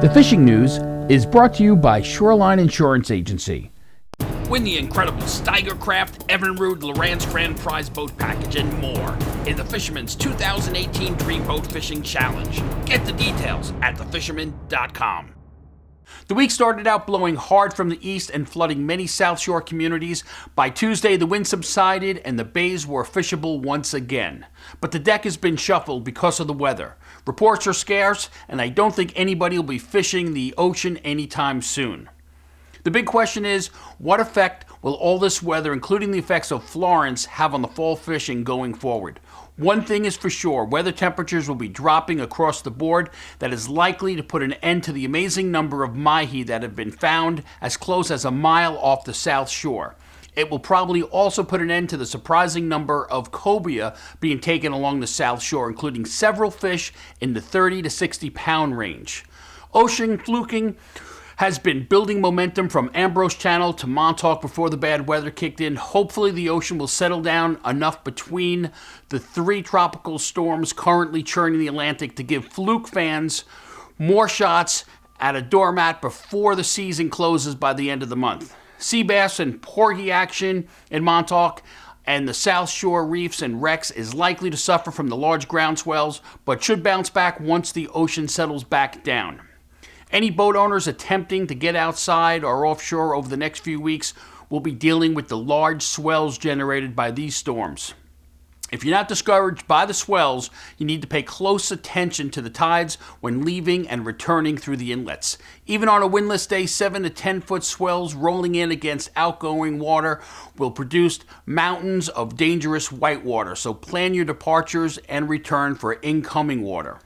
The fishing news is brought to you by Shoreline Insurance Agency. Win the incredible Steiger Craft, Evinrude, Lowrance Grand Prize Boat Package, and more in the Fisherman's 2018 Dream Boat Fishing Challenge. Get the details at thefisherman.com. The week started out blowing hard from the east and flooding many South Shore communities. By Tuesday, the wind subsided and the bays were fishable once again. But the deck has been shuffled because of the weather. Reports are scarce, and I don't think anybody will be fishing the ocean anytime soon. The big question is, what effect will all this weather, including the effects of Florence, have on the fall fishing going forward? One thing is for sure, weather temperatures will be dropping across the board. That is likely to put an end to the amazing number of mahi that have been found as close as a mile off the South Shore. It will probably also put an end to the surprising number of cobia being taken along the South Shore, including several fish in the 30 to 60 pound range. Ocean fluking has been building momentum from Ambrose Channel to Montauk before the bad weather kicked in. Hopefully the ocean will settle down enough between the three tropical storms currently churning the Atlantic to give fluke fans more shots at a doormat before the season closes by the end of the month. Sea bass and porgy action in Montauk and the South Shore reefs and wrecks is likely to suffer from the large groundswells, but should bounce back once the ocean settles back down. Any boat owners attempting to get outside or offshore over the next few weeks will be dealing with the large swells generated by these storms. If you're not discouraged by the swells, you need to pay close attention to the tides when leaving and returning through the inlets. Even on a windless day, 7 to 10 foot swells rolling in against outgoing water will produce mountains of dangerous whitewater, so plan your departures and return for incoming water.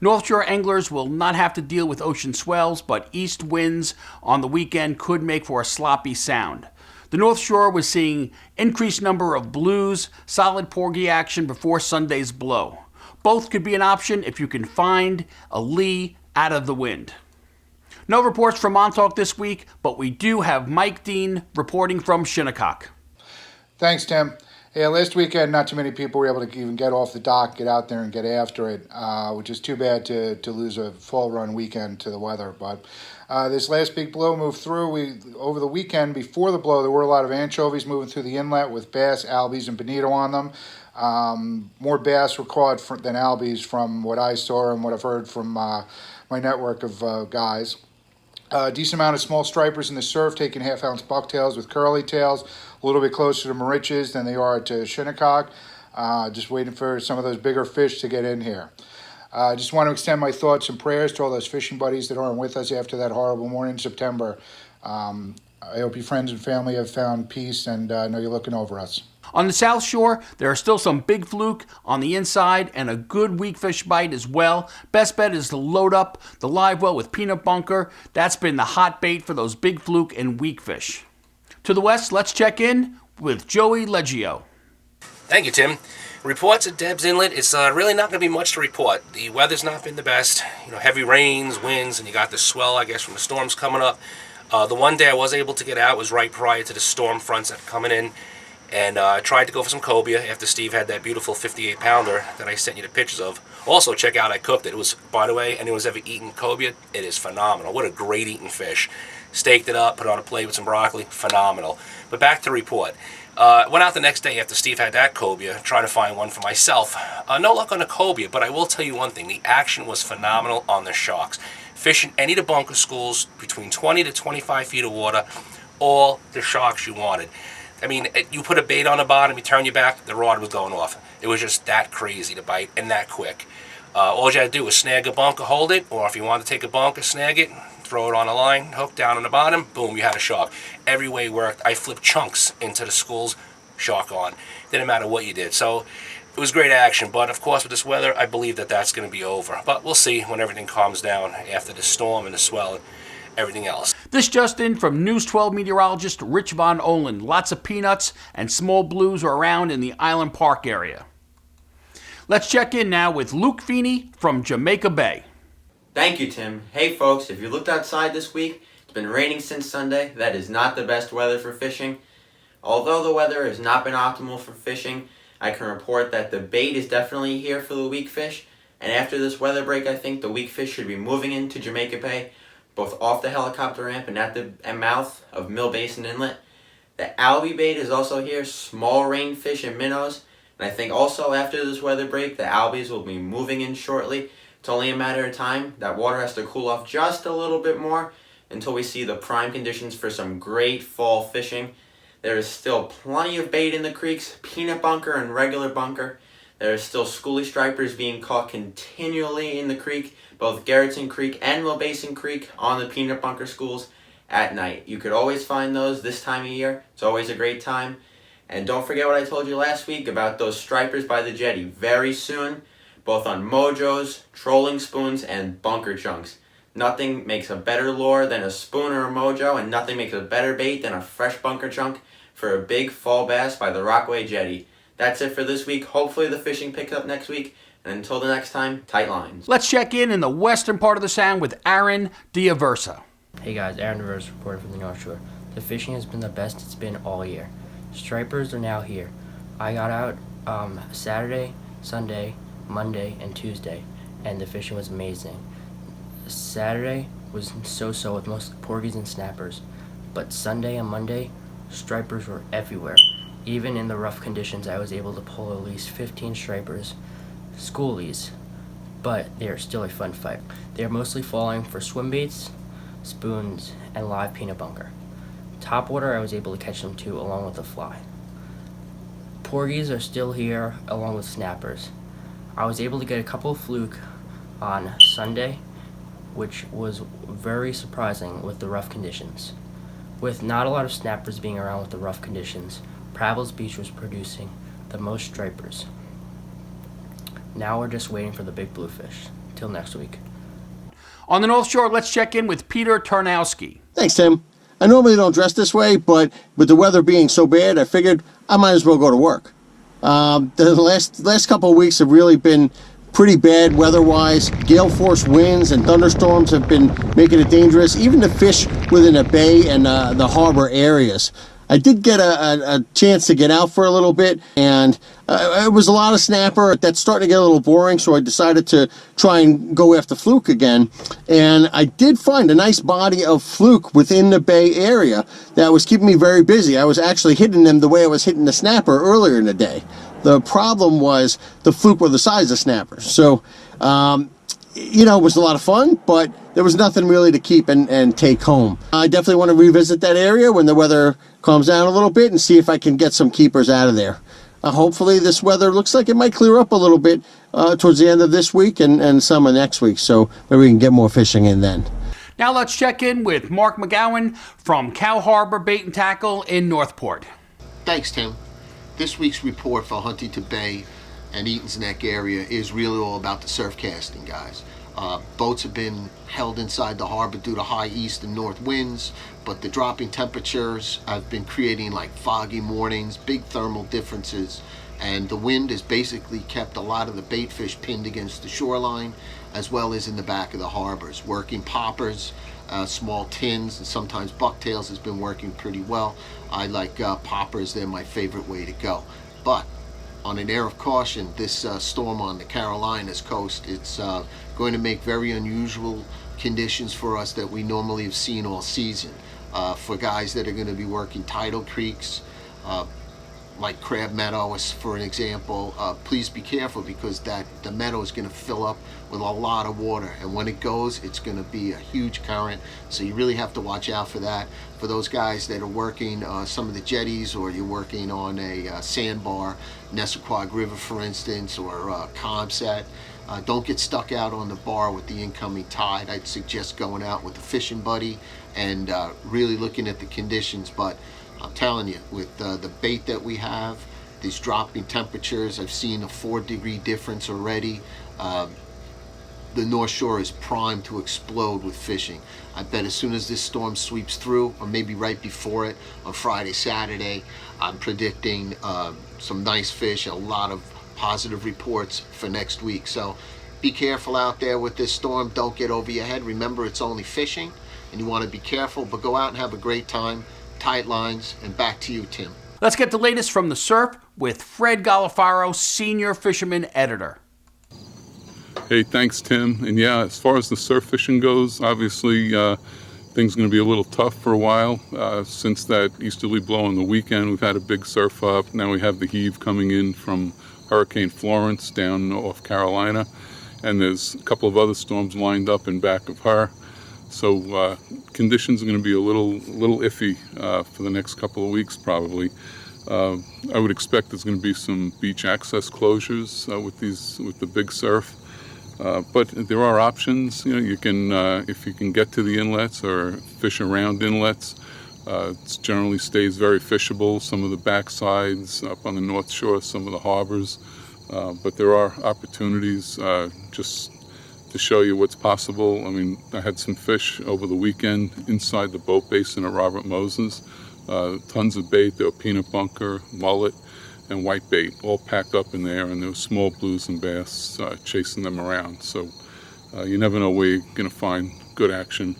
North Shore anglers will not have to deal with ocean swells, but east winds on the weekend could make for a sloppy sound. The North Shore was seeing increased number of blues, solid porgy action before Sunday's blow. Both could be an option if you can find a lee out of the wind. No reports from Montauk this week, but we do have Mike Dean reporting from Shinnecock. Thanks, Tim. Yeah, last weekend, not too many people were able to even get off the dock, get out there and get after it, which is too bad to lose a fall run weekend to the weather. But this last big blow moved through. Over the weekend before the blow, there were a lot of anchovies moving through the inlet with bass, albies, and bonito on them. More bass were caught than albies from what I saw and what I've heard from my network of guys. A decent amount of small stripers in the surf, taking half-ounce bucktails with curly tails, a little bit closer to Moriches than they are to Shinnecock. Just waiting for some of those bigger fish to get in here. I just want to extend my thoughts and prayers to all those fishing buddies that aren't with us after that horrible morning in September. I hope your friends and family have found peace, and I know you're looking over us. On the South Shore, there are still some big fluke on the inside and a good weak fish bite as well. Best bet is to load up the live well with peanut bunker. That's been the hot bait for those big fluke and weak fish. To the west, let's check in with Joey Leggio. Thank you, Tim. Reports at Deb's Inlet, it's really not going to be much to report. The weather's not been the best. Heavy rains, winds, and you got the swell, I guess, from the storms coming up. The one day I was able to get out was right prior to the storm fronts that are coming in. And I tried to go for some cobia after Steve had that beautiful 58-pounder that I sent you the pictures of. Also, check out, I cooked it. It was, by the way, anyone who's ever eaten cobia, it is phenomenal. What a great eating fish. Staked it up, put it on a plate with some broccoli, phenomenal. But back to the report. Went out the next day after Steve had that cobia, trying to find one for myself. No luck on the cobia, but I will tell you one thing. The action was phenomenal on the sharks. Fishing any of the bunker schools between 20 to 25 feet of water, all the sharks you wanted. I mean, you put a bait on the bottom, you turn your back, the rod was going off. It was just that crazy to bite and that quick. All you had to do was snag a bunker, hold it, or if you wanted to take a bunker, snag it, throw it on a line, hook down on the bottom, boom, you had a shark. Every way worked. I flipped chunks into the schools, shark on. Didn't matter what you did. So it was great action, but of course with this weather, I believe that that's going to be over. But we'll see when everything calms down after the storm and the swell and everything else. This just in from News 12 meteorologist Rich Von Olin. Lots of peanuts and small blues are around in the Island Park area. Let's check in now with Luke Feeney from Jamaica Bay. Thank you, Tim. Hey folks, if you looked outside this week, it's been raining since Sunday. That is not the best weather for fishing. Although the weather has not been optimal for fishing, I can report that the bait is definitely here for the weak fish, And after this weather break, I think the weak fish should be moving into Jamaica Bay, both off the helicopter ramp and at the mouth of Mill Basin Inlet. The albie bait is also here, small rain fish and minnows. And I think also after this weather break, the albies will be moving in shortly. It's only a matter of time. That water has to cool off just a little bit more until we see the prime conditions for some great fall fishing. There is still plenty of bait in the creeks, peanut bunker and regular bunker. There are still schoolie stripers being caught continually in the creek, both Garrettson Creek and Mill Basin Creek on the peanut bunker schools at night. You could always find those this time of year. It's always a great time. And don't forget what I told you last week about those stripers by the jetty. Very soon, both on mojos, trolling spoons, and bunker chunks. Nothing makes a better lure than a spoon or a mojo, and nothing makes a better bait than a fresh bunker chunk for a big fall bass by the Rockaway Jetty. That's it for this week. Hopefully the fishing picks up next week. And until the next time, tight lines. Let's check in the western part of the Sound with Aaron Diaversa. Hey guys, Aaron Diaversa reporting from the North Shore. The fishing has been the best it's been all year. Stripers are now here. I got out Saturday, Sunday, Monday, and Tuesday, and the fishing was amazing. Saturday was so-so with most porgies and snappers, but Sunday and Monday, stripers were everywhere. Even in the rough conditions, I was able to pull at least 15 stripers, schoolies, but they are still a fun fight. They are mostly falling for swim baits, spoons, and live peanut bunker. Topwater, I was able to catch them too, along with the fly. Porgies are still here, along with snappers. I was able to get a couple of fluke on Sunday, which was very surprising with the rough conditions. With not a lot of snappers being around with the rough conditions, Prabble's Beach was producing the most stripers. Now we're just waiting for the big bluefish. Till next week. On the North Shore, let's check in with Peter Tarnowski. Thanks, Tim. I normally don't dress this way, but with the weather being so bad, I figured I might as well go to work. The last couple of weeks have really been pretty bad weather-wise. Gale force winds and thunderstorms have been making it dangerous, even to fish within a bay and the harbor areas. I did get a chance to get out for a little bit, and it was a lot of snapper. That's starting to get a little boring, so I decided to try and go after fluke again. And I did find a nice body of fluke within the bay area that was keeping me very busy. I was actually hitting them the way I was hitting the snapper earlier in the day. The problem was the fluke were the size of snappers. So, it was a lot of fun, but there was nothing really to keep and take home. I definitely want to revisit that area when the weather calms down a little bit and see if I can get some keepers out of there. Hopefully this weather looks like it might clear up a little bit towards the end of this week and some of next week, so maybe we can get more fishing in then. Now let's check in with Mark McGowane from Cow Harbor Bait and Tackle in Northport. Thanks, Tim. This week's report for Huntington Bay and Eaton's Neck area is really all about the surf casting, guys. Boats have been held inside the harbor due to high east and north winds, but the dropping temperatures have been creating like foggy mornings, big thermal differences, and the wind has basically kept a lot of the bait fish pinned against the shoreline as well as in the back of the harbors. Working poppers, small tins, and sometimes bucktails has been working pretty well. I like poppers, they're my favorite way to go. But on an air of caution, this storm on the Carolinas coast, it's going to make very unusual conditions for us that we normally have seen all season. For guys that are going to be working tidal creeks, like Crab Meadow, for an example, please be careful because the meadow is going to fill up with a lot of water, and when it goes, it's going to be a huge current, so you really have to watch out for that. For those guys that are working some of the jetties, or you're working on a sandbar, Nesquag River for instance, or Comset, don't get stuck out on the bar with the incoming tide. I'd suggest going out with a fishing buddy and really looking at the conditions. But I'm telling you, with the bait that we have, these dropping temperatures, I've seen a 4-degree difference already. The North Shore is primed to explode with fishing. I bet as soon as this storm sweeps through, or maybe right before it, on Friday, Saturday, I'm predicting some nice fish, a lot of positive reports for next week. So be careful out there with this storm. Don't get over your head. Remember, it's only fishing, and you want to be careful, but go out and have a great time. Tight lines, and back to you, Tim. Let's get the latest from the surf with Fred Golofaro, Senior Fisherman Editor. Hey, thanks, Tim. And yeah, as far as the surf fishing goes, obviously things are going to be a little tough for a while. Since that easterly blow on the weekend, we've had a big surf up. Now we have the heave coming in from Hurricane Florence down off Carolina, and there's a couple of other storms lined up in back of her. So conditions are going to be a little iffy for the next couple of weeks probably. I would expect there's going to be some beach access closures with the big surf. But there are options. You can if you can get to the inlets or fish around inlets. It generally stays very fishable. Some of the backsides up on the North Shore, some of the harbors. But there are opportunities just to show you what's possible. I mean, I had some fish over the weekend inside the boat basin at Robert Moses. Tons of bait. There were peanut bunker, mullet, and white bait all packed up in there, and there were small blues and bass chasing them around. So you never know where you're going to find good action.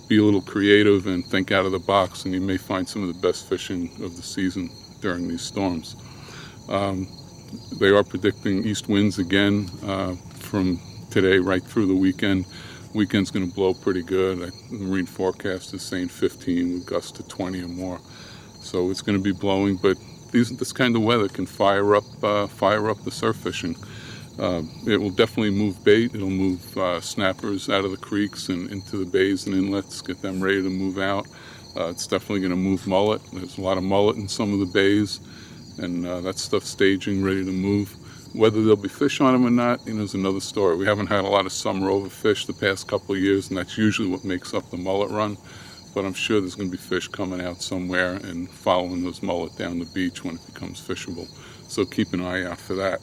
Be a little creative and think out of the box, and you may find some of the best fishing of the season during these storms. They are predicting east winds again from today right through the weekend. Weekend's going to blow pretty good. The marine forecast is saying 15 with gusts to 20 or more. So it's going to be blowing, but this kind of weather can fire up the surf fishing. It will definitely move bait. It'll move snappers out of the creeks and into the bays and inlets, get them ready to move out. It's definitely going to move mullet. There's a lot of mullet in some of the bays, and that stuff's staging, ready to move. Whether there'll be fish on them or not, is another story. We haven't had a lot of summer overfish the past couple of years, and that's usually what makes up the mullet run. But I'm sure there's going to be fish coming out somewhere and following those mullet down the beach when it becomes fishable. So keep an eye out for that.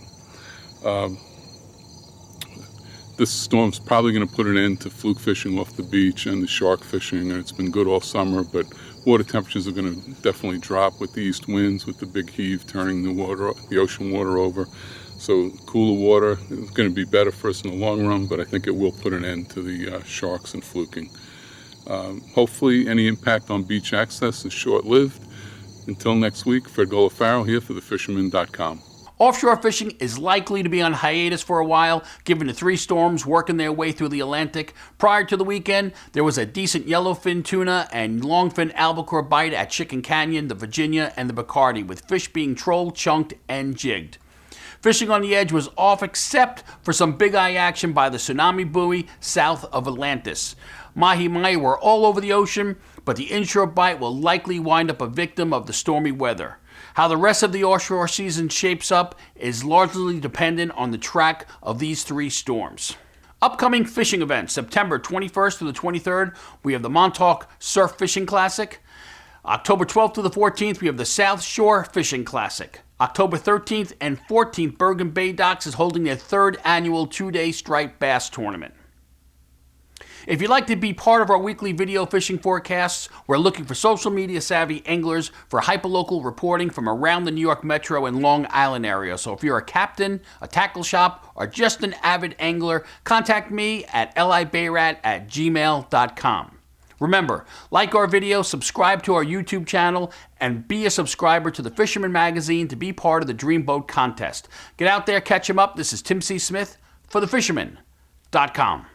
This storm's probably going to put an end to fluke fishing off the beach and the shark fishing, and it's been good all summer, but water temperatures are going to definitely drop with the east winds, with the big heave turning the ocean water over. So cooler water is going to be better for us in the long run, but I think it will put an end to the sharks and fluking. Hopefully any impact on beach access is short-lived. Until next week, Fred Golofaro here for thefisherman.com. Offshore fishing is likely to be on hiatus for a while, given the 3 storms working their way through the Atlantic. Prior to the weekend, there was a decent yellowfin tuna and longfin albacore bite at Chicken Canyon, the Virginia, and the Bacardi, with fish being trolled, chunked, and jigged. Fishing on the edge was off except for some big eye action by the tsunami buoy south of Atlantis. Mahi were all over the ocean, but the inshore bite will likely wind up a victim of the stormy weather. How the rest of the offshore season shapes up is largely dependent on the track of these 3 storms. Upcoming fishing events: September 21st to the 23rd, we have the Montauk Surf Fishing Classic. October 12th to the 14th, we have the South Shore Fishing Classic. October 13th and 14th, Bergen Bay Docks is holding their 3rd annual 2-day striped bass tournament. If you'd like to be part of our weekly video fishing forecasts, we're looking for social media savvy anglers for hyperlocal reporting from around the New York Metro and Long Island area. So if you're a captain, a tackle shop, or just an avid angler, contact me at libayrat@gmail.com. Remember, like our video, subscribe to our YouTube channel, and be a subscriber to the Fisherman magazine to be part of the Dreamboat contest. Get out there, catch 'em up. This is Tim C. Smith for thefisherman.com.